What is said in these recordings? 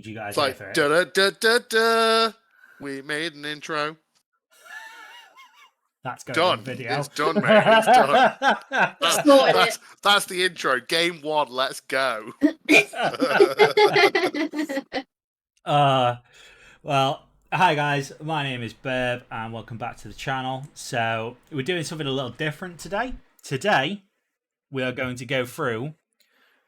need you guys It's here like, for it. da-da-da-da-da. We made an intro. That's going Done. on video. It's done, mate. It's done. Sorted That's the intro. Game 1. Let's go. Well, hi guys. My name is Burb, and welcome back to the channel. So we're doing something a little different today. Today, we are going to go through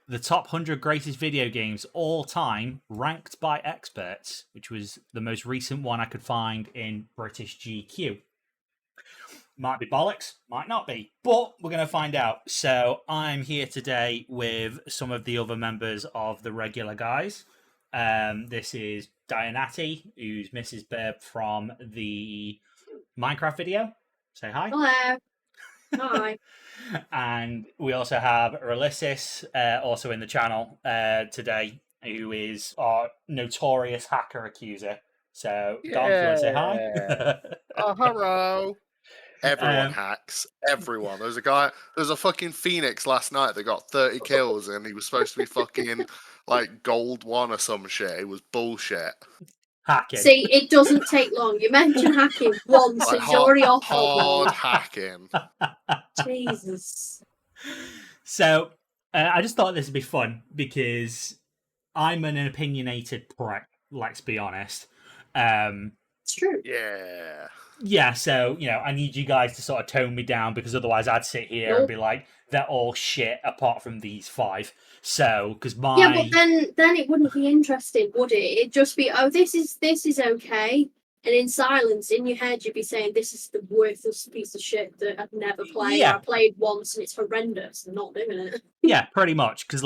the top 100 greatest video games all time, ranked by experts, which was the most recent one I could find in British GQ. Might be bollocks, might not be, but we're going to find out. So I'm here today with some of the other members of the regular guys. This is Dianati, who's Mrs. Burb from the Minecraft video. Say hi. Hello. Hi. And we also have Relissis, also in the channel today, who is our notorious hacker accuser. So, Dom, if you want to say hi. Oh, hello. Everyone hacks. Everyone. There's a fucking Phoenix last night that got 30 kills and he was supposed to be fucking like gold 1 or some shit. It was bullshit. Hacking. See, it doesn't take long. You mention hacking once, Like it's already off. hard hacking. Jesus. So, I just thought this would be fun because I'm an opinionated prick, let's be honest. It's true. Yeah. Yeah, so, I need you guys to sort of tone me down because otherwise I'd sit here and be like, they're all shit apart from these 5. So, because my... Yeah, but then it wouldn't be interesting, would it? It'd just be, oh, this is okay. And in silence, in your head, you'd be saying, this is the worthless piece of shit that I've never played. Yeah. I played once and it's horrendous. I'm not doing it. Yeah, pretty much. Because,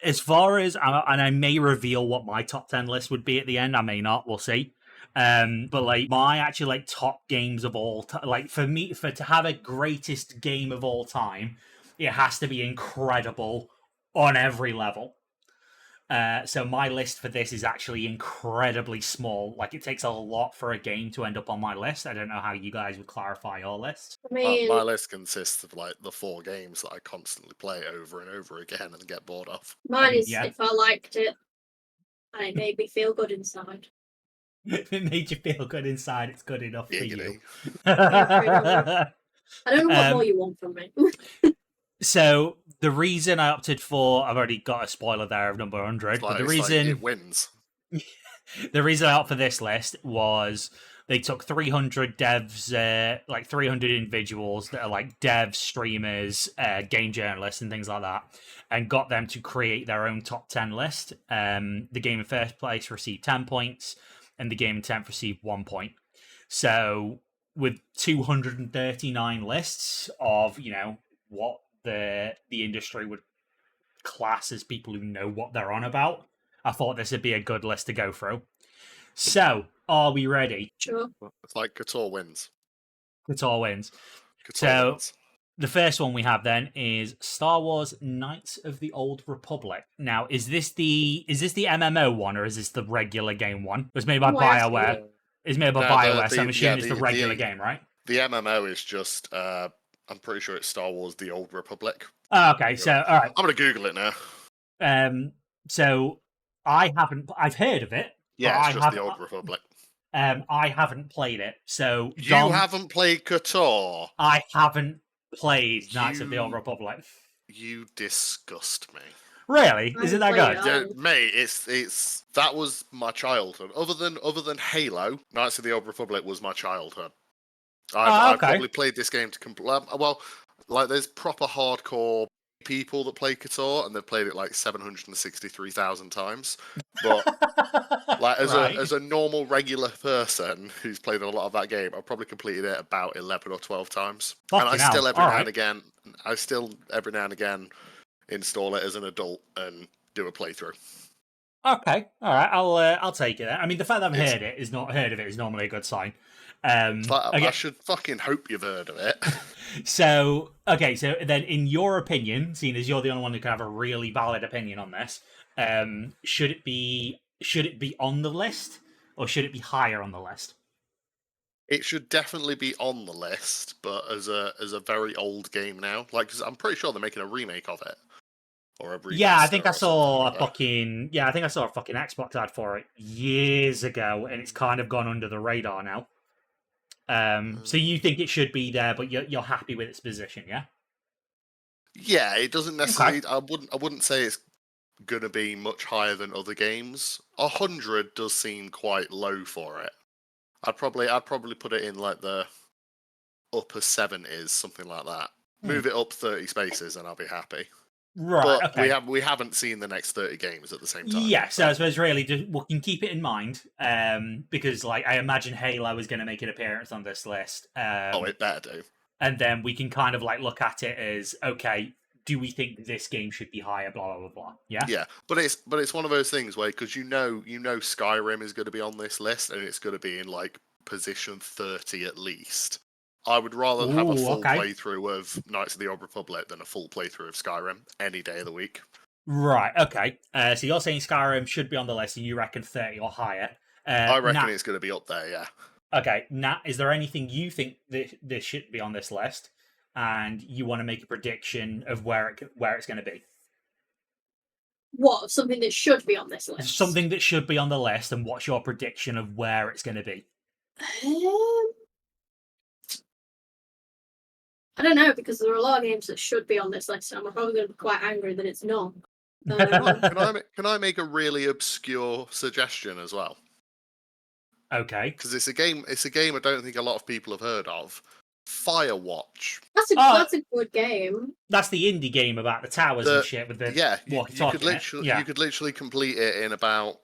as far as... And I may reveal what my top 10 list would be at the end. I may not. We'll see. But my actual top games of all time, to have a greatest game of all time, it has to be incredible on every level. So my list for this is actually incredibly small. It takes a lot for a game to end up on my list. I don't know how you guys would clarify your list. I mean, My list consists of the 4 games that I constantly play over and over again and get bored of. mine is if I liked it and it made me feel good inside. If it made you feel good inside, it's good enough for you. I don't know what more you want from me. So the reason I opted for, I've already got a spoiler there of number 100, but the reason it wins. The reason I opted for this list was they took 300 devs, 300 individuals that are devs, streamers, game journalists, and things like that, and got them to create their own top 10 list. The game in first place received 10 points, and the game in 10th received 1 point. So with 239 lists of, what the industry would class as people who know what they're on about, I thought this would be a good list to go through. So, are we ready? Sure. It's like Couture wins. Couture wins. Couture wins. The first one we have then is Star Wars Knights of the Old Republic. Now, is this the MMO one or is this the regular game one? It was made by BioWare. It's made by BioWare, so I'm assuming it's the regular game, right? The MMO is just, I'm pretty sure it's Star Wars The Old Republic. Oh, okay, so, all right. I'm going to Google it now. So, I've heard of it. Yeah, it's just The Old Republic. I haven't played it, so... You haven't played Couture? I haven't played Knights of the Old Republic. You disgust me. Really? Is it that good? Yeah, mate, it's that was my childhood. Other than Halo, Knights of the Old Republic was my childhood. I've probably played this game to there's proper hardcore people that play Couture and they've played it 763,000 times. But as a normal regular person who's played a lot of that game, I've probably completed it about 11 or 12 times. And I still every now and again install it as an adult and do a playthrough. Okay, all right, I'll take it. I mean, the fact that I've heard of it is normally a good sign. I should fucking hope you've heard of it. So then, in your opinion, seeing as you're the only one who can have a really valid opinion on this, should it be on the list or should it be higher on the list? It should definitely be on the list, but as a very old game now, 'cause I'm pretty sure they're making a remake of it. or a remaster. Yeah, I think I saw like a fucking Xbox ad for it years ago, and it's kind of gone under the radar now. So you think it should be there, but you're happy with its position, yeah? Yeah, it doesn't necessarily. Okay. I wouldn't say it's gonna be much higher than other games. 100 does seem quite low for it. I'd probably put it in like the upper 70s, something like that. Move it up 30 spaces, and I'll be happy. Right. But okay. we haven't seen the next 30 games at the same time. Yeah, so I suppose really we can keep it in mind, because like I imagine Halo is going to make an appearance on this list. It better do. And then we can kind of like look at it as, okay, do we think this game should be higher? Blah blah blah blah. Yeah. Yeah, but it's one of those things where because you know Skyrim is going to be on this list and it's going to be in like position 30 at least. I would rather have a full playthrough of Knights of the Old Republic than a full playthrough of Skyrim any day of the week. Right. Okay. So you're saying Skyrim should be on the list, and you reckon 30 or higher? I reckon it's going to be up there. Yeah. Okay. Nat, is there anything you think this should be on this list, and you want to make a prediction of where it's going to be? What, something that should be on this list? Something that should be on the list, and what's your prediction of where it's going to be? I don't know, because there are a lot of games that should be on this list, and I'm probably going to be quite angry that it's not. Can I make a really obscure suggestion as well? Okay. Because it's a game I don't think a lot of people have heard of. Firewatch. That's a good game. That's the indie game about the towers and shit with the you could literally complete it in about,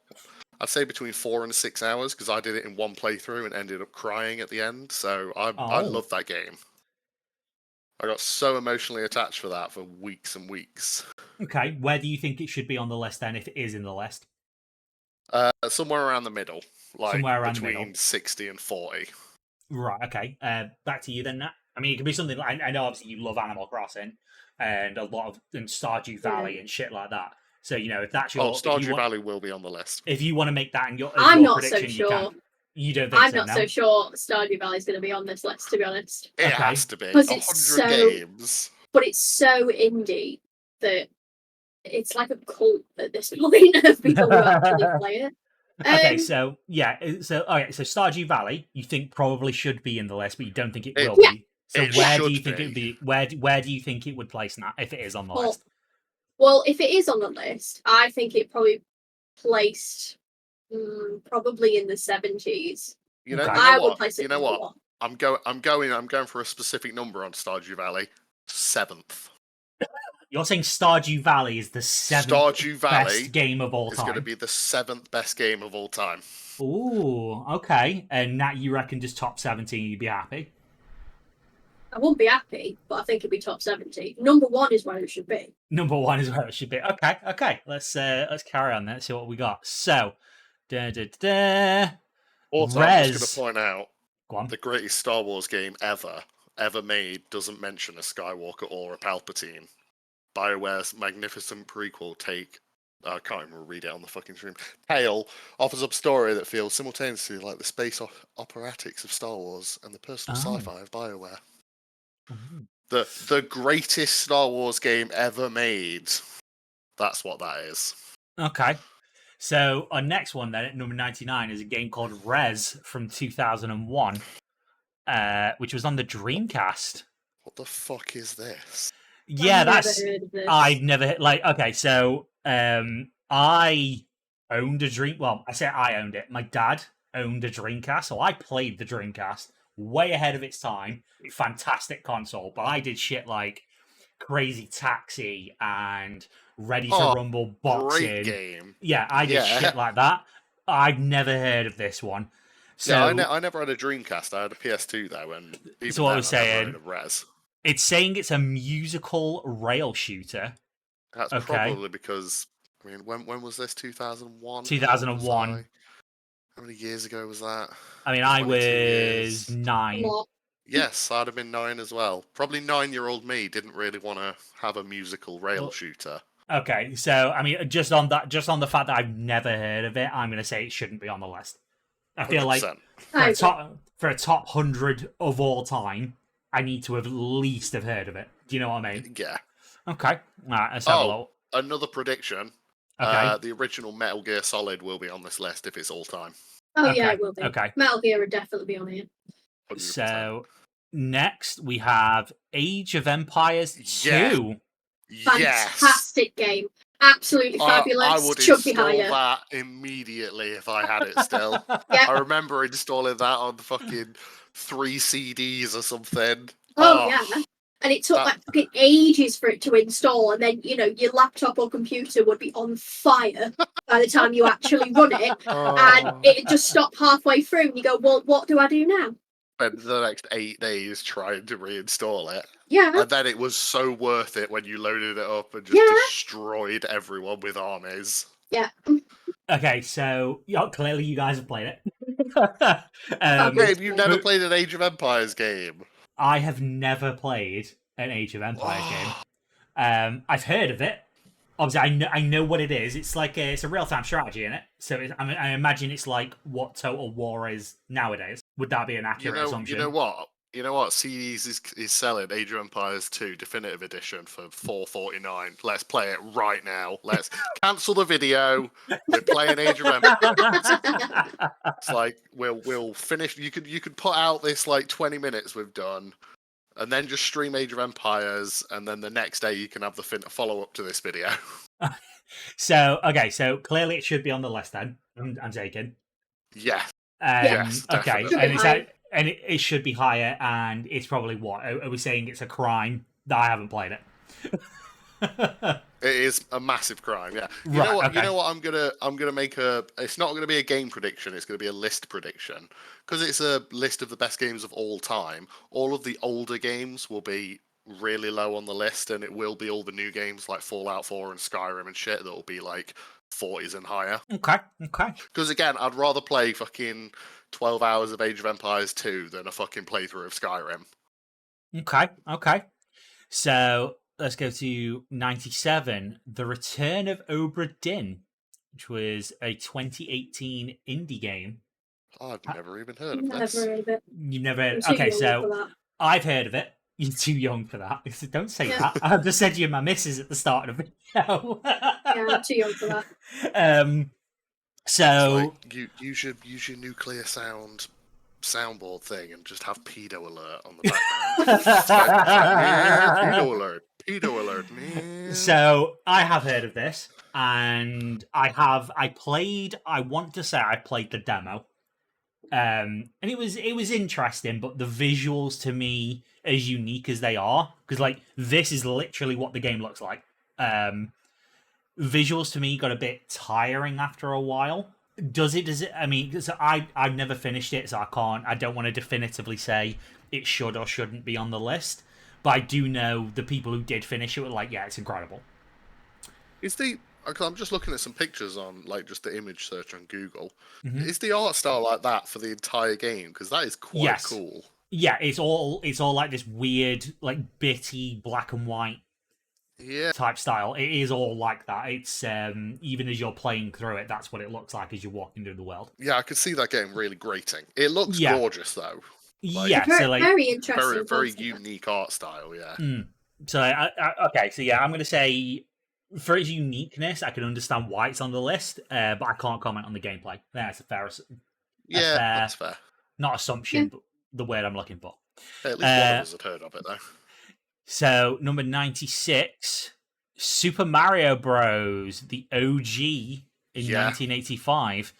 I'd say, between 4 and 6 hours, because I did it in one playthrough and ended up crying at the end. So I love that game. I got so emotionally attached for that for weeks and weeks. Okay, where do you think it should be on the list then, if it is in the list? Somewhere around the middle, like between 60 and 40. Right. Okay. Back to you then, Nat. I mean, it could be something like, I know obviously you love Animal Crossing and a lot of Stardew Valley and shit like that. So if that's your Stardew Valley will be on the list. If you want to make that in your I'm not prediction, so sure. You don't think I'm not so sure Stardew Valley is going to be on this list, to be honest. It has to be. 100 games. But it's so indie that it's like a cult at this point of people who actually play it. Okay, so Stardew Valley, you think probably should be in the list, but you don't think it will be. So where do you think it would be? Where do you think it would place now if it is on the list? Well, if it is on the list, I think it probably placed probably in the 70s. I would place it. You know what? I'm going for a specific number on Stardew Valley. 7th. You're saying Stardew Valley is the 7th best game of all time? It's going to be the 7th best game of all time. Ooh, okay. And Nat, you reckon just top 17, you'd be happy? I won't be happy, but I think it'd be top 70. Number 1 is where it should be. Number 1 is where it should be. Okay. Let's carry on then. See what we got. So, Also, I'm just going to point out the greatest Star Wars game ever made doesn't mention a Skywalker or a Palpatine. BioWare's magnificent prequel I can't even read it on the fucking stream. Tale offers up a story that feels simultaneously like the space operatics of Star Wars and the personal sci-fi of BioWare. The greatest Star Wars game ever made. That's what that is. Okay. So our next one then at number 99 is a game called Rez from 2001, which was on the Dreamcast. What the fuck is this? Yeah, I've never okay, so I owned a Dream. Well, I say I owned it. My dad owned a Dreamcast, so I played the Dreamcast way ahead of its time. Fantastic console, but I did shit like Crazy Taxi and Ready to Rumble boxing. Great game. Yeah, I did shit like that. I've never heard of this one. So I never had a Dreamcast. I had a PS2 though, and even so what I was saying. I never heard of Rez. It's saying it's a musical rail shooter. That's probably because, I mean, when was this? 2001? 2001. How many years ago was that? I mean, I was 9. Yes, I'd have been 9 as well. Probably 9-year-old me didn't really want to have a musical rail shooter. Okay, so, I mean, just on the fact that I've never heard of it, I'm going to say it shouldn't be on the list. I feel 100%. Like for a top 100 of all time, I need to have at least have heard of it. Do you know what I mean? Yeah. Okay. All right, let's have a look. another prediction. Okay. The original Metal Gear Solid will be on this list if it's all time. Oh Okay, yeah, it will be. okay. Metal Gear would definitely be on here. 100%. So next we have Age of Empires 2. Yes. Fantastic game. Absolutely fabulous. I would Should be install higher. that immediately if I had it still. Yeah. I remember installing that on fucking 3 CDs or something. Oh yeah. And it took like fucking ages for it to install, and then your laptop or computer would be on fire by the time you actually run it, and it just stopped halfway through, and you go, "Well, what do I do now?" Spent the next 8 days trying to reinstall it. Yeah. And then it was so worth it when you loaded it up and just destroyed everyone with armies. Yeah. Okay, so clearly you guys have played it. Gabe, you've never played an Age of Empires game? I have never played an Age of Empires game. I've heard of it. Obviously, I know what it is. It's like it's a real-time strategy in it. So I imagine it's like what Total War is nowadays. Would that be an accurate assumption? You know what? CDs is selling Age of Empires 2 Definitive Edition for $4.49. Let's play it right now. Let's cancel the video. We're playing Age of Empires. It's like we'll finish. You could put out this like 20 minutes we've done, and then just stream Age of Empires, and then the next day you can have the follow up to this video. So clearly it should be on the list then. I'm taking. Yeah. Yes. Okay. Definitely. And it should be higher, and it's probably what? Are we saying it's a crime that I haven't played it? It is a massive crime, yeah. You know what? I'm gonna make a. It's not gonna be a game prediction. It's gonna be a list prediction because it's a list of the best games of all time. All of the older games will be really low on the list, and it will be all the new games like Fallout 4 and Skyrim and shit that will be like 40s and higher. Okay. Because again, I'd rather play fucking 12 hours of Age of Empires 2 than a fucking playthrough of Skyrim. Okay. So let's go to 97, The Return of Obra Din, which was a 2018 indie game. I've never even heard of this. Never heard of it. You've never heard of it? Okay, so I've heard of it. You're too young for that. Don't say that. I just said you're my missus at the start of the video. Yeah, I'm too young for that. So like, use your nuclear soundboard thing and just have pedo alert on the background. Pedo alert, man. So I have heard of this, and I want to say I played the demo. And it was interesting, but the visuals to me, as unique as they are, because like this is literally what the game looks like. Visuals to me got a bit tiring after a while. Does it? I mean, so I've never finished it, so I don't want to definitively say it should or shouldn't be on the list. But I do know the people who did finish it were like, yeah, it's incredible. I'm just looking at some pictures on like just the image search on Google. Mm-hmm. Is the art style like that for the entire game? Because that is quite cool. Yeah, it's all like this weird, like bitty black and white type style. It is all like that. It's even as you're playing through it, that's what it looks like as you're walking through the world. Yeah, I could see that getting really grating. It looks gorgeous though. Like, so like very interesting, very unique art style. Yeah. So okay, so yeah, I'm gonna say, for its uniqueness, I can understand why it's on the list, but I can't comment on the gameplay. That's that's fair. Not assumption, but the word I'm looking for. Hey, at least one of us had heard of it, though. So, number 96, Super Mario Bros., the OG in 1985.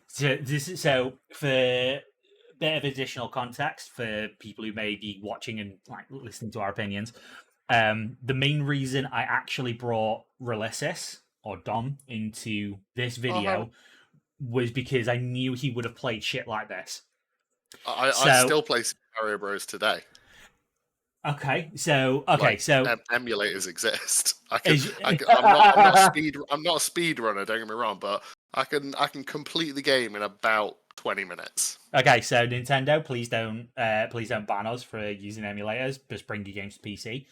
So, for a bit of additional context for people who may be watching and like listening to our opinions, the main reason I actually brought Relissus or Dom into this video was because I knew he would have played shit like this. I still play Super Mario Bros. Today. Okay, so emulators exist. I'm not a speed runner. Don't get me wrong, but I can complete the game in about 20 minutes. Okay, so Nintendo, please don't ban us for using emulators. Just bring your games to PC.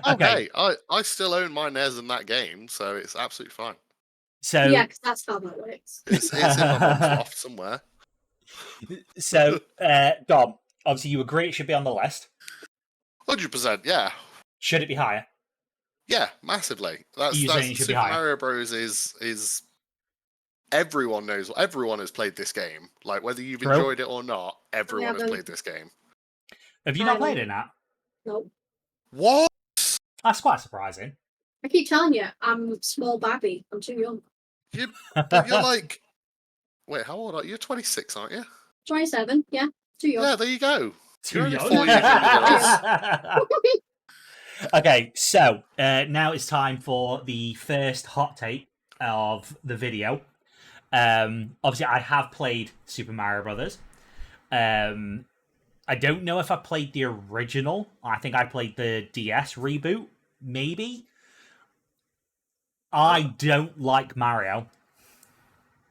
Okay, I still own my NES in that game, so it's absolutely fine. So yeah, because that's how that works. It's in my mom's loft somewhere. So, Dom, obviously you agree it should be on the list. 100%, yeah. Should it be higher? Yeah, massively. You saying it should be Super higher? Mario Bros. Is everyone knows. Everyone has played this game. Like whether you've True. enjoyed it or not, everyone has haven't. played this game. Have you not played it, Nat? No. What? That's quite surprising. I keep telling you, I'm small babby. I'm too young. But you're like, wait, how old are you? You're 26, aren't you? 27. Yeah, too young. Yeah, there you go. Too You're young. only 4 years younger than us. Okay, so now it's time for the first hot take of the video. Obviously, I have played Super Mario Brothers. I don't know if I played the original. I think I played the DS reboot, maybe. I don't like Mario.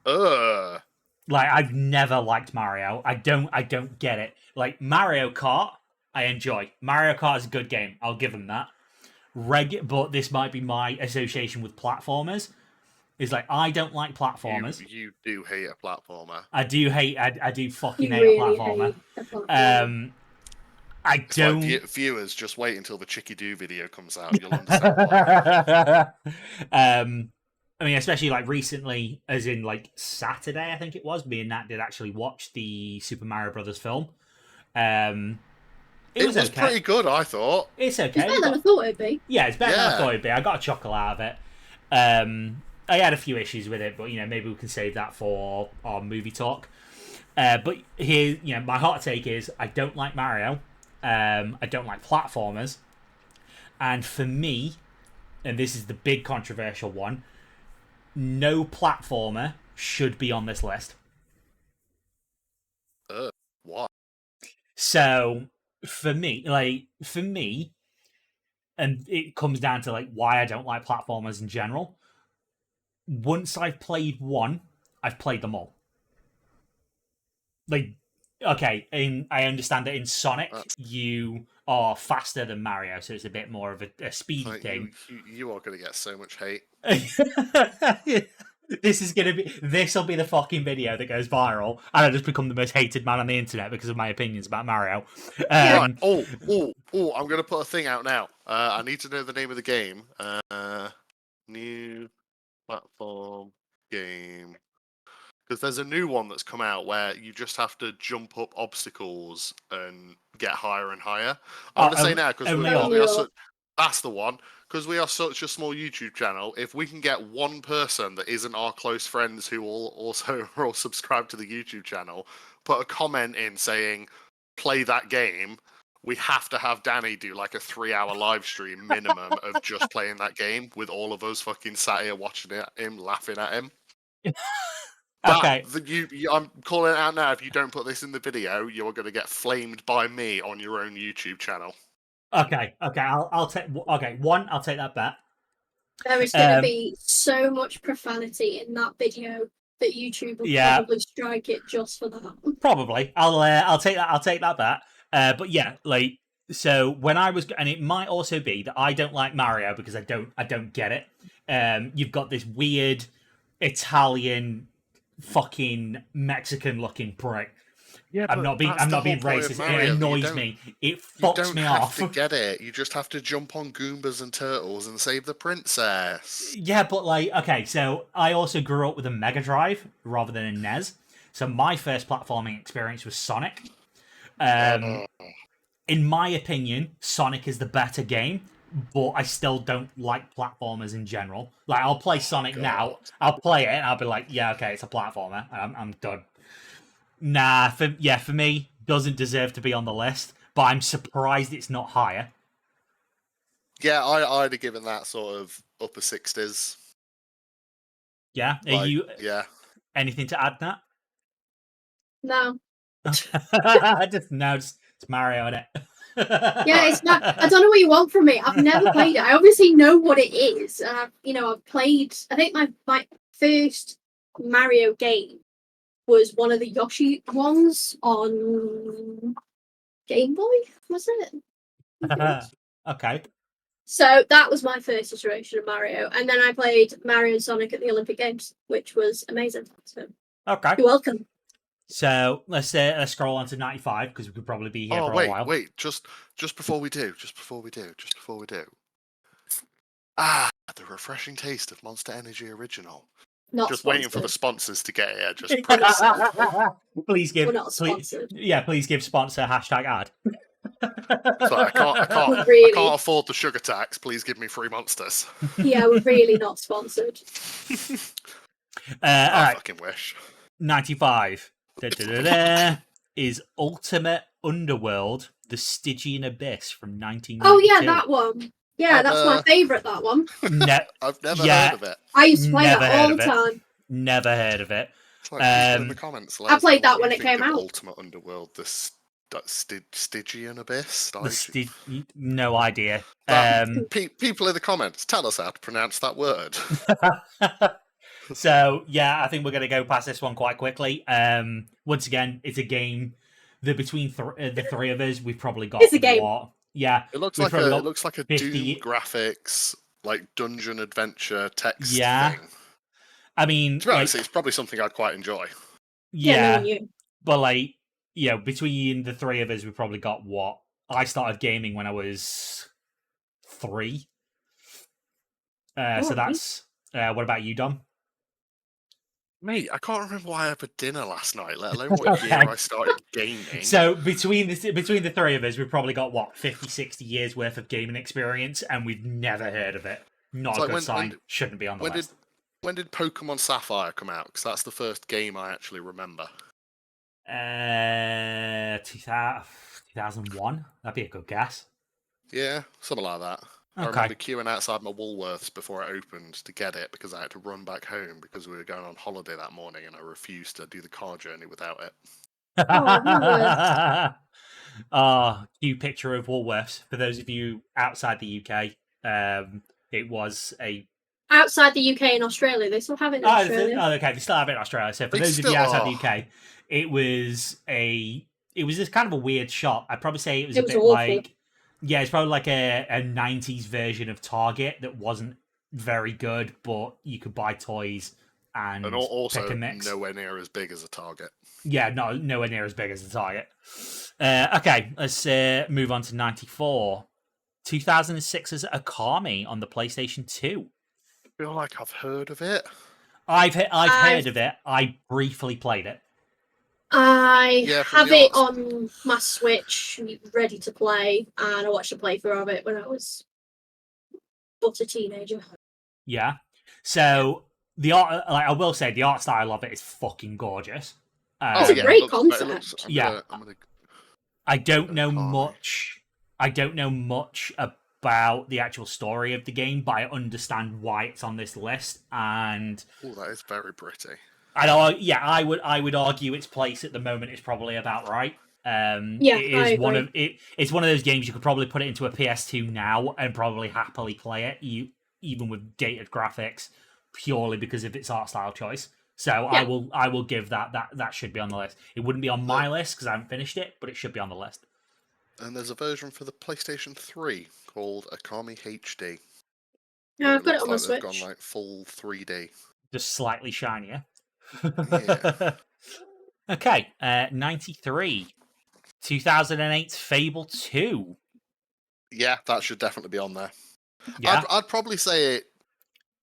Like, I've never liked Mario. I don't get it. Like, Mario Kart, I enjoy. Mario Kart is a good game. I'll give them that. But this might be my association with platformers. Is like, I don't like platformers. You do hate a platformer. I do fucking hate really a platformer. hate a platformer. I don't. Like, viewers, just wait until the Chicky Doo video comes out. You'll understand why. I mean, especially like recently, as in like Saturday, I think it was. Me and Nat did actually watch the Super Mario Brothers film. It was okay. Pretty good, I thought. It's okay. It's better than I thought it'd be. Yeah, it's better than I thought it'd be. I got a chuckle out of it. I had a few issues with it, but maybe we can save that for our movie talk. But here, my hot take is I don't like Mario. I don't like platformers. And for me, and this is the big controversial one, no platformer should be on this list. What? So for me, and it comes down to like why I don't like platformers in general. Once I've played one, I've played them all. Like, okay, I understand that in Sonic you are faster than Mario, so it's a bit more of a speedy thing. You are going to get so much hate. This will be the fucking video that goes viral, and I just become the most hated man on the internet because of my opinions about Mario. Right. I'm going to put a thing out now. I need to know the name of the game. New platform game. Because there's a new one that's come out where you just have to jump up obstacles and get higher and higher. I'm going to say now, because that's the one. Because we are such a small YouTube channel, if we can get one person that isn't our close friends who also are all subscribed to the YouTube channel, put a comment in saying, play that game, we have to have Danny do like a 3-hour live stream minimum of just playing that game with all of us fucking sat here watching him, laughing at him. Okay. I'm calling it out now. If you don't put this in the video, you are going to get flamed by me on your own YouTube channel. Okay. I'll take. Okay, one. I'll take that bet. There is going to be so much profanity in that video that YouTube will probably strike it just for that. Probably. I'll take that. I'll take that bet. But yeah, like, so when I was, and it might also be that I don't like Mario because I don't get it. You've got this weird Italian fucking Mexican looking prick. Yeah, I'm not being racist. It annoys me. It fucks me off. You don't have to get it. You just have to jump on Goombas and Turtles and save the princess. Yeah, but like, okay, so I also grew up with a Mega Drive rather than a NES. So my first platforming experience was Sonic. In my opinion, Sonic is the better game, but I still don't like platformers in general. Like, I'll play Sonic now, I'll play it, and I'll be like, yeah, okay, it's a platformer, and I'm done. Nah, for me, doesn't deserve to be on the list, but I'm surprised it's not higher. Yeah, I'd have given that sort of upper 60s. Yeah? Are you... Yeah. Anything to add, Nat? No. Just it's Mario, isn't it? Yeah, it's not. I don't know what you want from me. I've never played it. I obviously know what it is. I've played. I think my first Mario game was one of the Yoshi ones on Game Boy. Was it? Okay. So that was my first iteration of Mario, and then I played Mario and Sonic at the Olympic Games, which was amazing. So, okay, you're welcome. So let's scroll on to 95 because we could probably be here for a while. Wait, just before we do, The refreshing taste of Monster Energy Original. Not just sponsored. waiting for the sponsors to get here. Just press. Please give. We're not sponsored. Please give sponsor #ad. Sorry, I Really? can't afford the sugar tax. Please give me free monsters. Yeah, we're really not sponsored. I All right. fucking wish. 95 is Ultimate Underworld: The Stygian Abyss from 1992. Oh yeah, that one. Yeah, that's my favourite. That one. I've never heard of it. I used to play that all the time. Never heard of it. It's like people in the comments. I played that when it came out. Ultimate Underworld, the Stygian Abyss. No idea. People in the comments, tell us how to pronounce that word. So yeah, I think we're going to go past this one quite quickly. Once again, it's a game that between the three of us, we've probably got. It's a game. Yeah, it looks like a 50... Doom graphics, like dungeon adventure text thing. I mean, to be honest, it's probably something I'd quite enjoy. Yeah, but between the three of us, we probably got what? I started gaming when I was 3. So that's. What about you, Dom? Mate, I can't remember what I had for dinner last night, let alone what year I started gaming. So between the three of us, we've probably got what 50, 60 years worth of gaming experience, and we've never heard of it. Not a good sign. Shouldn't be on the list. When did Pokemon Sapphire come out? Because that's the first game I actually remember. 2001. That'd be a good guess. Yeah, something like that. Okay. I remember queuing outside my Woolworths before it opened to get it because I had to run back home because we were going on holiday that morning and I refused to do the car journey without it. Cute picture of Woolworths. For those of you outside the UK, it was a... Outside the UK and Australia, they still have it in Australia. Okay, they still have it in Australia. So for those of you outside the UK, it was this kind of a weird shop. I'd probably say it was a bit awful. Like... Yeah, it's probably like a 90s version of Target that wasn't very good, but you could buy toys and also pick a mix. Nowhere near as big as a Target. Yeah, nowhere near as big as a Target. Okay, let's move on to 94. 2006's Akami on the PlayStation 2. I feel like I've heard of it. I've heard of it. I briefly played it. I have it on my Switch, ready to play, and I watched a playthrough of it when I was but a teenager. Yeah. So the art, I will say, the art style of it is fucking gorgeous. It's a great concept. I don't know much. I don't know much about the actual story of the game, but I understand why it's on this list. And that is very pretty. I would argue its place at the moment is probably about right. It's one of those games you could probably put it into a PS2 now and probably happily play it, even with dated graphics, purely because of its art style choice. So I will give that should be on the list. It wouldn't be on my list because I haven't finished it, but it should be on the list. And there's a version for the PlayStation 3 called Akami HD. Yeah, I've got it on my Switch. They've gone like full 3D. Just slightly shinier. Yeah. Okay, 93. 2008's Fable 2. Yeah, that should definitely be on there. Yeah. I'd probably say it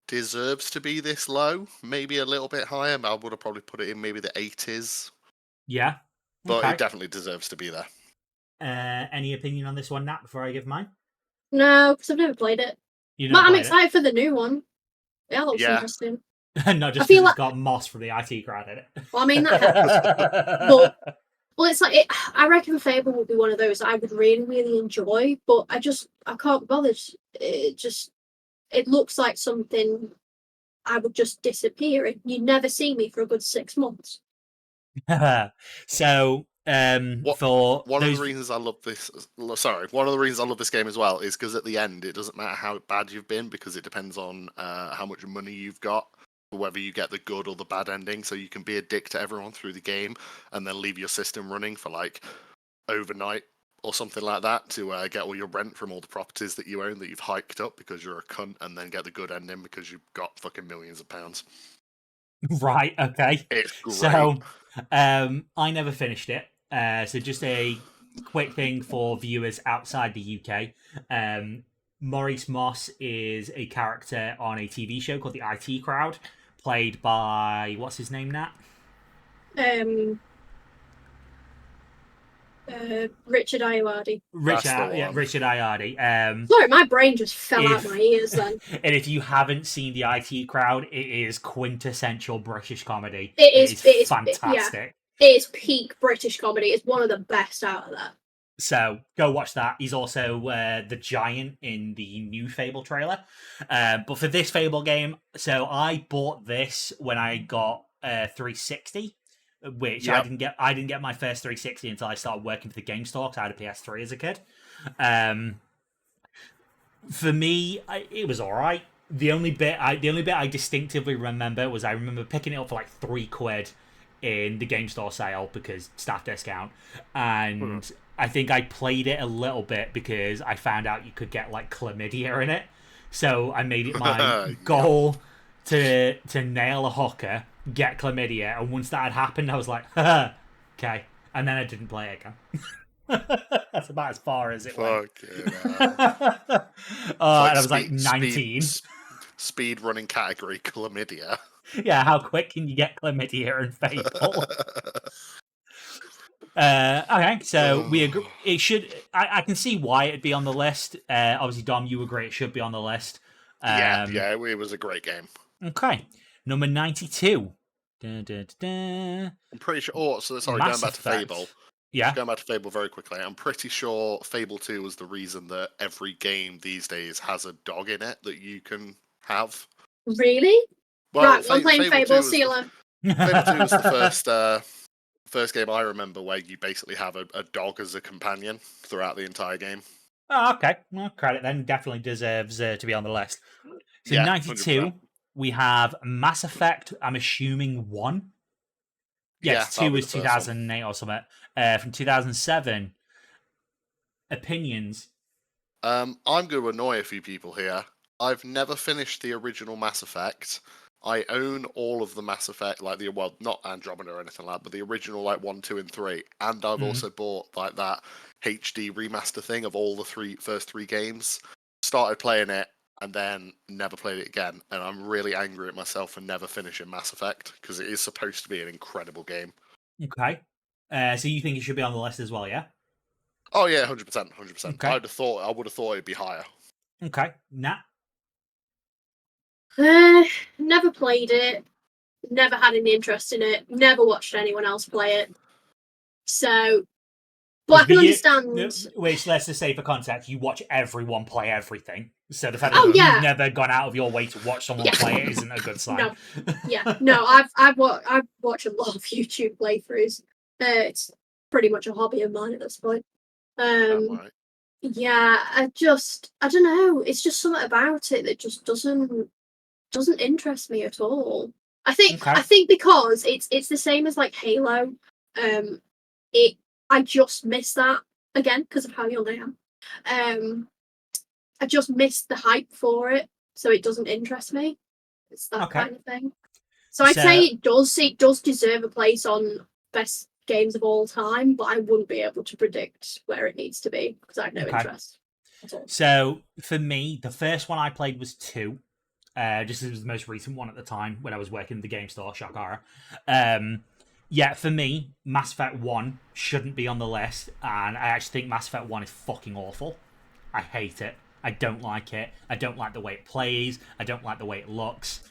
deserves to be this low, maybe a little bit higher. I would have probably put it in maybe the 80s. Yeah. But it definitely deserves to be there. Any opinion on this one, Nat, before I give mine? No, because I've never played it. But I'm excited for the new one. Yeah, looks interesting. Not just because it's got Moss from the IT crowd in it. Well, I mean, that helps. Well, it's like I reckon Fable would be one of those I would really, really enjoy, but I can't bother. It looks like something I would just disappear in. You'd never see me for a good 6 months. So, one of the reasons I love this game as well is because at the end it doesn't matter how bad you've been because it depends on how much money you've got. Whether you get the good or the bad ending, so you can be a dick to everyone through the game and then leave your system running for like overnight or something like that to get all your rent from all the properties that you own that you've hiked up because you're a cunt, and then get the good ending because you've got fucking millions of pounds. Right, okay. It's great. So, I never finished it. So just a quick thing for viewers outside the UK. Maurice Moss is a character on a TV show called the IT Crowd, played by what's his name, Nat? Richard Ayoade. Richard Ayoade. Sorry, my brain just fell out my ears then. And if you haven't seen the IT Crowd, it is quintessential British comedy. It is fantastic. It is peak British comedy. It's one of the best out of that. So go watch that. He's also the giant in the new Fable trailer. But for this Fable game, so I bought this when I got 360. Which I didn't get my first 360 until I started working for the game store because I had a PS3 as a kid. For me, it was all right. The only bit I distinctively remember was I remember picking it up for like £3 in the game store sale because staff discount, and I think I played it a little bit because I found out you could get like chlamydia in it. So I made it my goal to nail a hooker, get chlamydia, and once that had happened, I was like, okay, and then I didn't play it again. That's about as far as it went. And I was like 19. Speed running category chlamydia. Yeah, how quick can you get chlamydia in Fable? Okay, so we agree. It should. I can see why it'd be on the list. Obviously, Dom, you agree it should be on the list. Yeah, it was a great game. Okay, number 92. I'm pretty sure. Oh, so sorry, going back to Fable. Yeah. Going back to Fable very quickly. I'm pretty sure Fable 2 was the reason that every game these days has a dog in it that you can have. Really? Well, right, I'm playing Fable Sealer. Fable 2 was the first game I remember where you basically have a dog as a companion throughout the entire game. Oh, okay. Well, credit then. Definitely deserves to be on the list. So 92, 100%. We have Mass Effect, I'm assuming 1. Yes, 2 was 2008 or something. From 2007. Opinions? I'm going to annoy a few people here. I've never finished the original Mass Effect. I own all of the Mass Effect, like not Andromeda or anything like that, but the original 1, 2, and 3. And I've also bought that HD remaster thing of all the first three games. Started playing it and then never played it again. And I'm really angry at myself for never finishing Mass Effect because it is supposed to be an incredible game. Okay. So you think it should be on the list as well, yeah? Oh yeah, 100%, 100%. Okay. I would have thought it'd be higher. Okay, Nat? Never played it. Never had any interest in it. Never watched anyone else play it. So, but I can understand. Which, let's just say for context, you watch everyone play everything. So the fact that you've never gone out of your way to watch someone play it isn't a good sign. No, I've watched a lot of YouTube playthroughs. It's pretty much a hobby of mine at this point. Yeah, I don't know. It's just something about it that just doesn't interest me at all. I think because it's the same as like Halo. I just miss that again because of how young I am. I just miss the hype for it, so it doesn't interest me. It's that kind of thing. So I'd say it does deserve a place on best games of all time, but I wouldn't be able to predict where it needs to be because I have no interest at all. So for me, the first one I played was 2. Just as it was the most recent one at the time when I was working in the game store, Shakara. Yeah, for me, Mass Effect 1 shouldn't be on the list, and I actually think Mass Effect 1 is fucking awful. I hate it. I don't like it. I don't like the way it plays. I don't like the way it looks.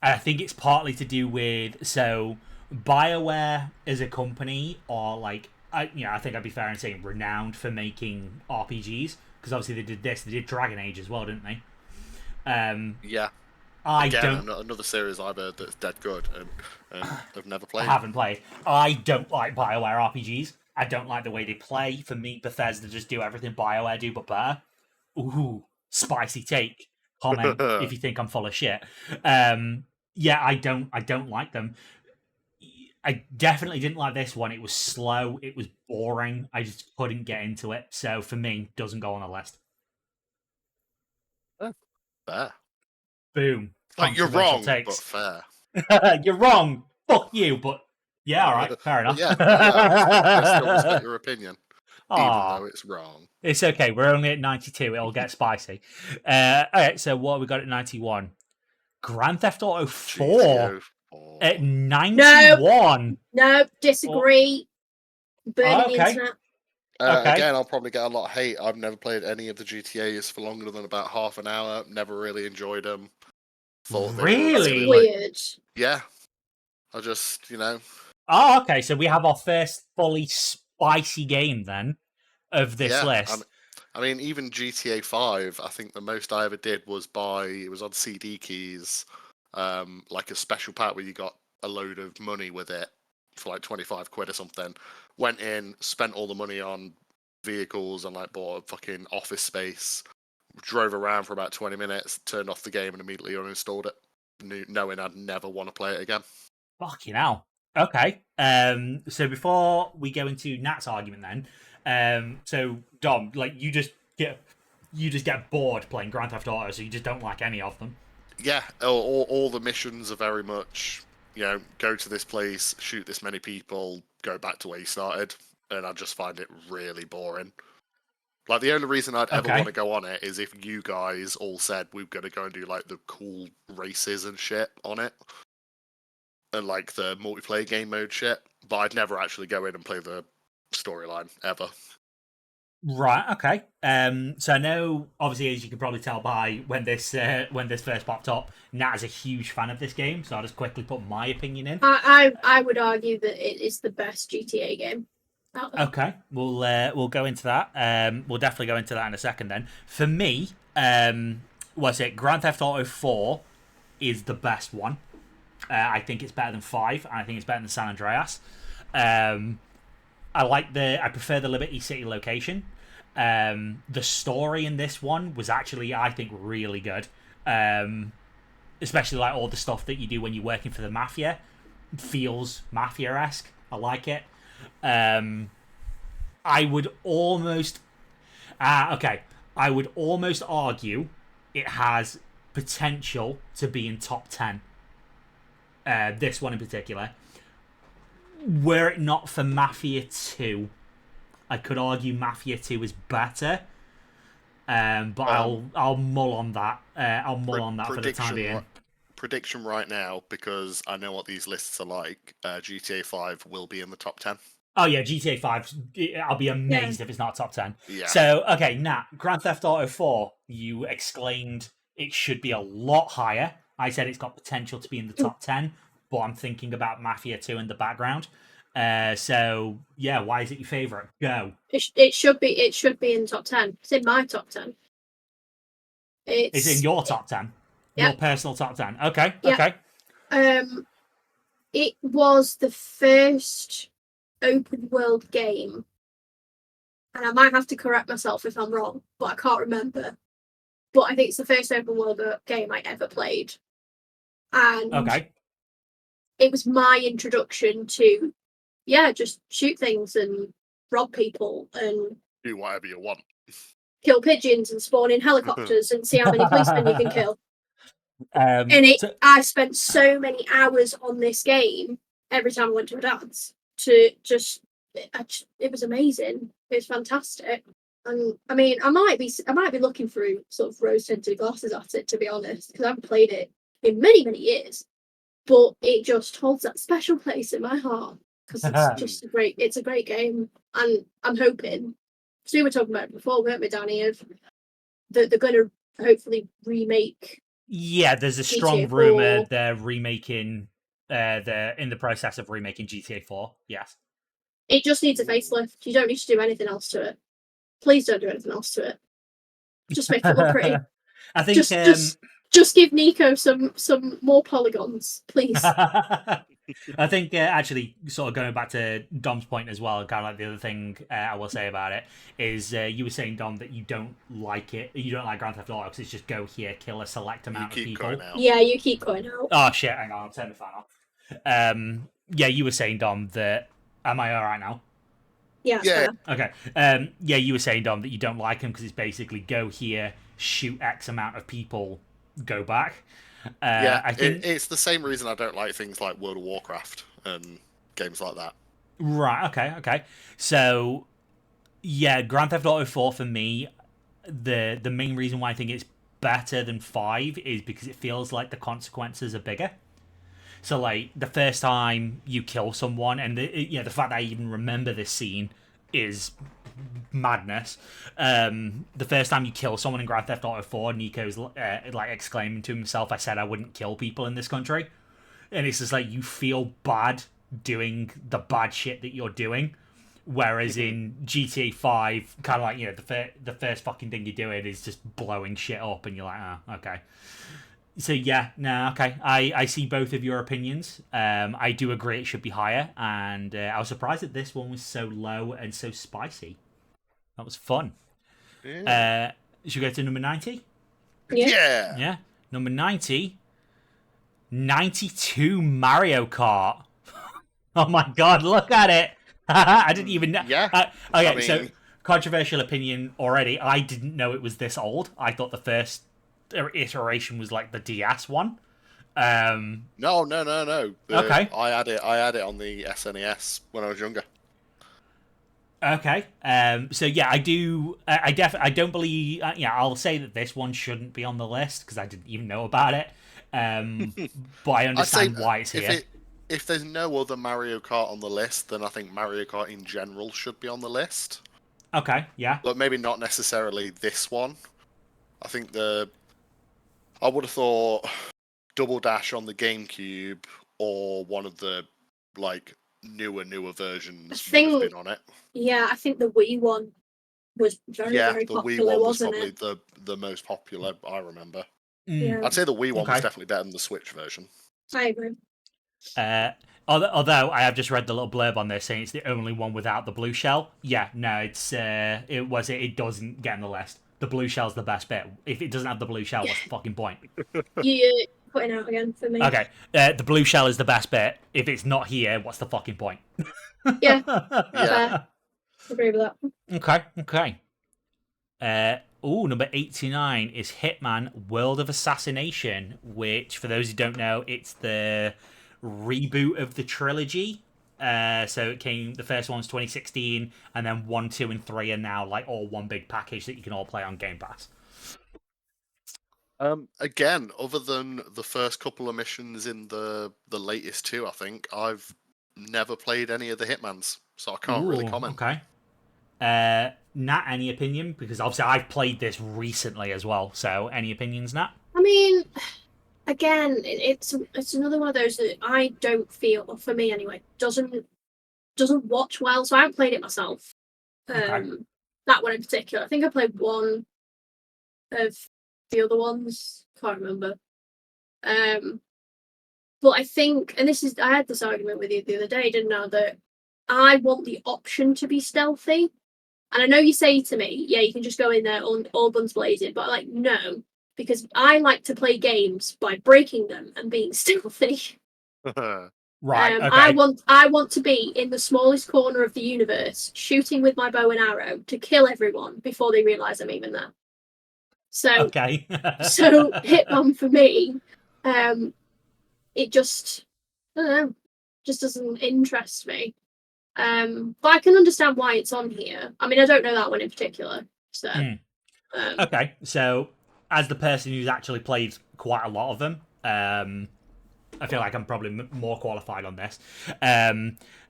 And I think it's partly to do with, BioWare as a company are I think I'd be fair in saying renowned for making RPGs, because obviously they did Dragon Age as well, didn't they? Yeah. Another series I've heard that's dead good and I've never played. I haven't played. I don't like BioWare RPGs. I don't like the way they play. For me, Bethesda just do everything BioWare do, but better. Ooh, spicy take. Comment if you think I'm full of shit. Yeah, I don't like them. I definitely didn't like this one. It was slow. It was boring. I just couldn't get into it. So for me, doesn't go on the list. Fair. Boom. You're wrong, but fair. You're wrong. Fuck you, but yeah, all right, fair enough. I still respect your opinion. even though it's wrong. It's okay. We're only at 92. It'll get spicy. All right. So what have we got at 91? Grand Theft Auto 4 at 91. No, disagree. Burning the internet. Okay. Again, I'll probably get a lot of hate. I've never played any of the GTAs for longer than about half an hour. Never really enjoyed them. Thought really? Weird. Yeah. I just, Oh, okay. So we have our first fully spicy game then of this list. I mean, even GTA 5, I think the most I ever did was it was on CD keys, like a special pack where you got a load of money with it for like 25 quid or something. Went in, spent all the money on vehicles and like bought a fucking office space. Drove around for about 20 minutes, turned off the game and immediately uninstalled it, knowing I'd never want to play it again. Fucking hell. Okay. So before we go into Nat's argument then, so Dom, like you just get bored playing Grand Theft Auto, so you just don't like any of them. Yeah, all the missions are very much, go to this place, shoot this many people, go back to where you started, and I just find it really boring. Like, the only reason I'd ever want to go on it is if you guys all said we're going to go and do, like, the cool races and shit on it. And, like, the multiplayer game mode shit. But I'd never actually go in and play the storyline, ever. Right, okay. So I know, obviously, as you can probably tell by when this first popped up, Nat is a huge fan of this game, so I'll just quickly put my opinion in. I would argue that it is the best GTA game. Okay, we'll go into that. We'll definitely go into that in a second. Then, for me, Grand Theft Auto 4 is the best one. I think it's better than 5, and I think it's better than San Andreas. I prefer the Liberty City location. The story in this one was actually, I think, really good. Especially like all the stuff that you do when you're working for the mafia. It feels mafia-esque. I like it. I would almost argue it has potential to be in top 10. This one in particular. Were it not for Mafia 2, I could argue Mafia 2 is better. But I'll mull on that. I'll mull on that for the time being. Prediction right now, because I know what these lists are like. GTA 5 will be in the top 10. Oh yeah, GTA 5. I'll be amazed if it's not top 10. Yeah. So, okay, Nat, Grand Theft Auto 4, you exclaimed it should be a lot higher. I said it's got potential to be in the top 10, but I'm thinking about Mafia 2 in the background. So, yeah, why is it your favourite? Go. It should be in top 10. It's in my top 10. It's in your top 10? Yeah. Your personal top 10? Okay, okay. It was the first open world game, and I might have to correct myself if I'm wrong, but I can't remember. But I think it's the first open world game I ever played. And it was my introduction to, just shoot things and rob people and do whatever you want. Kill pigeons and spawn in helicopters and see how many policemen you can kill. I spent so many hours on this game every time I went to a dance. It was amazing. It was fantastic. And I mean, I might be looking through sort of rose-tinted glasses at it, to be honest, because I haven't played it in many, many years. But it just holds that special place in my heart because it's just it's a great game. And I'm hoping, because we were talking about it before, weren't we, Danny, of that they're going to hopefully remake. Yeah, there's a strong rumour they're remaking. They're in the process of remaking GTA 4. Yes. It just needs a facelift. You don't need to do anything else to it. Please don't do anything else to it. Just make it look pretty. I think just give Nico some more polygons, please. I think actually, sort of going back to Dom's point as well, kind of like the other thing I will say about it is you were saying, Dom, that you don't like it. You don't like Grand Theft Auto because it's just go here, kill a select amount of people. Yeah, you keep going out. Oh shit! Hang on, I'll turn the fan off. Yeah, you were saying, Dom, that am I all right now? Yeah. Okay. Yeah, you were saying, Dom, that you don't like him because it's basically go here, shoot X amount of people, go back. I think it's the same reason I don't like things like World of Warcraft and games like that. Right. Okay. So Yeah, Grand Theft Auto 4 for me, the main reason why I think it's better than 5 is because it feels like the consequences are bigger. So like the first time you kill someone, and the fact that I even remember this scene is madness. The first time you kill someone in Grand Theft Auto 4, Nico's like exclaiming to himself, "I said I wouldn't kill people in this country," and it's just like you feel bad doing the bad shit that you're doing. Whereas in GTA 5, kind of like, the first fucking thing you're doing is just blowing shit up, and you're like, oh, okay. So yeah, no, okay. I see both of your opinions. I do agree it should be higher, and I was surprised that this one was so low and so spicy. That was fun. Yeah. Should we go to number 90? Yeah. Yeah. Number 90, 92 Mario Kart. Oh my god, look at it. I didn't even know. Yeah. Okay, so controversial opinion already. I didn't know it was this old. I thought the first iteration was like the DS one. No. Okay. I had it on the SNES when I was younger. Okay. So yeah, I do. I don't believe. I'll say that this one shouldn't be on the list because I didn't even know about it. But I understand why it's here. If there's no other Mario Kart on the list, then I think Mario Kart in general should be on the list. Okay. Yeah. But maybe not necessarily this one. I think I would have thought Double Dash on the GameCube or one of the like newer versions would have been on it. Yeah, I think the Wii one was very popular. The Wii one was probably the most popular I remember. Yeah. I'd say the Wii one was definitely better than the Switch version. I agree. Although I have just read the little blurb on this saying it's the only one without the blue shell. Yeah, no, it doesn't get on the list. The blue shell's the best bit. If it doesn't have the blue shell, what's the fucking point? You're putting out again for me. Okay, the blue shell is the best bit. If it's not here, what's the fucking point? Yeah. Agree with that. Okay. Number 89 is Hitman World of Assassination, which, for those who don't know, it's the reboot of the trilogy. So the first one was 2016, and then 1, 2, and 3 are now like all one big package that you can all play on Game Pass. Again, other than the first couple of missions in the latest two, I think I've never played any of the Hitmans, so I can't really comment. Okay. Nat, any opinion? Because obviously I've played this recently as well, so any opinions, Nat? I mean, again, it's another one of those that I don't feel, for me anyway, doesn't watch well, so I haven't played it myself. That one in particular. I think I played one of the other ones, can't remember. But I think, and I had this argument with you the other day, didn't I, that I want the option to be stealthy. And I know you say to me, yeah, you can just go in there all guns blazing, but like, no, because I like to play games by breaking them and being stealthy. Right. Okay. I want to be in the smallest corner of the universe, shooting with my bow and arrow to kill everyone before they realise I'm even there. So, okay. So Hitman for me, it just, I don't know, just doesn't interest me. But I can understand why it's on here. I mean, I don't know that one in particular. So, okay. So, as the person who's actually played quite a lot of them, I feel like I'm probably more qualified on this.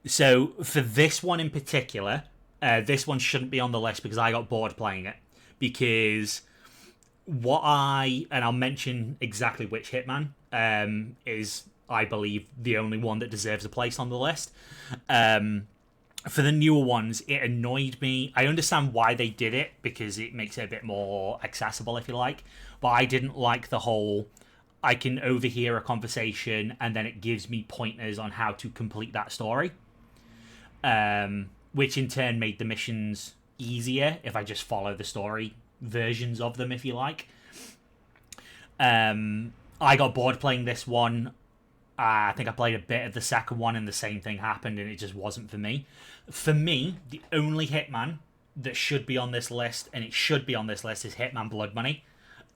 So, for this one in particular, this one shouldn't be on the list because I got bored playing it. Because and I'll mention exactly which Hitman is, I believe, the only one that deserves a place on the list. For the newer ones, it annoyed me. I understand why they did it, because it makes it a bit more accessible, if you like. But I didn't like the whole, I can overhear a conversation and then it gives me pointers on how to complete that story. Which in turn made the missions easier if I just follow the story versions of them, if you like. I got bored playing this one. I think I played a bit of the second one and the same thing happened and it just wasn't for me. For me, the only Hitman that should be on this list, and it should be on this list, is Hitman Blood Money.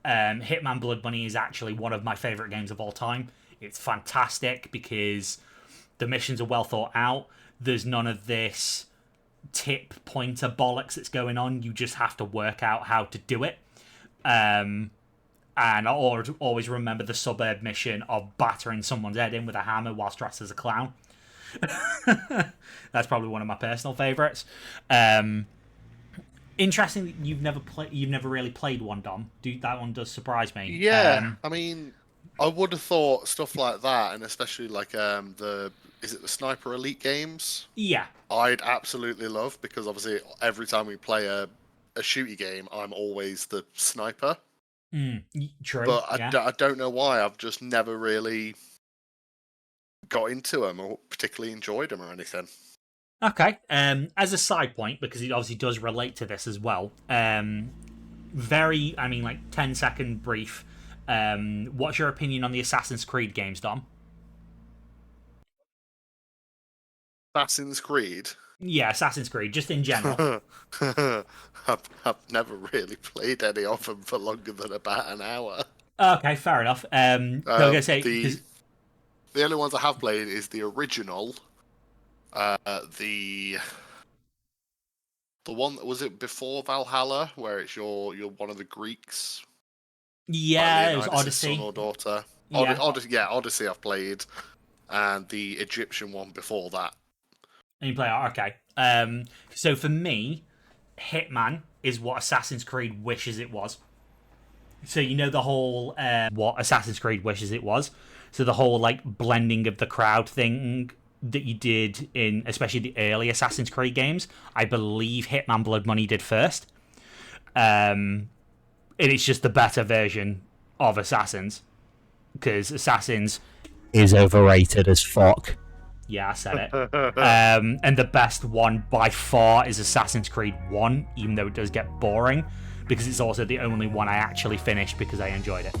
Hitman Blood Money is actually one of my favourite games of all time. It's fantastic because the missions are well thought out. There's none of this tip pointer bollocks that's going on. You just have to work out how to do it. And I always remember the suburb mission of battering someone's head in with a hammer whilst dressed as a clown. That's probably one of my personal favourites. Interesting that you've never really played one, Dom. That one does surprise me. Yeah, I mean, I would have thought stuff like that, and especially like the Sniper Elite games? Yeah, I'd absolutely love, because obviously every time we play a shooty game, I'm always the sniper. True. But yeah. I don't know why. I've just never really got into them or particularly enjoyed them or anything. Okay. As a side point, because it obviously does relate to this as well. 10-second brief. What's your opinion on the Assassin's Creed games, Dom? Assassin's Creed? Yeah, Assassin's Creed, just in general. I've never really played any of them for longer than about an hour. Okay, fair enough. I was gonna say the only ones I have played is the original, the one that was it before Valhalla, where it's you're one of the Greeks. Yeah, it was Odyssey. Son or daughter. Yeah. Odyssey I've played, and the Egyptian one before that. And you play okay. So for me, Hitman is what Assassin's Creed wishes it was. So you know the whole what Assassin's Creed wishes it was. So the whole like blending of the crowd thing that you did in especially the early Assassin's Creed games. I believe Hitman Blood Money did first. And it's just the better version of Assassins, because Assassins is overrated as fuck. Yeah, I said it. And the best one by far is Assassin's Creed 1, even though it does get boring, because it's also the only one I actually finished because I enjoyed it.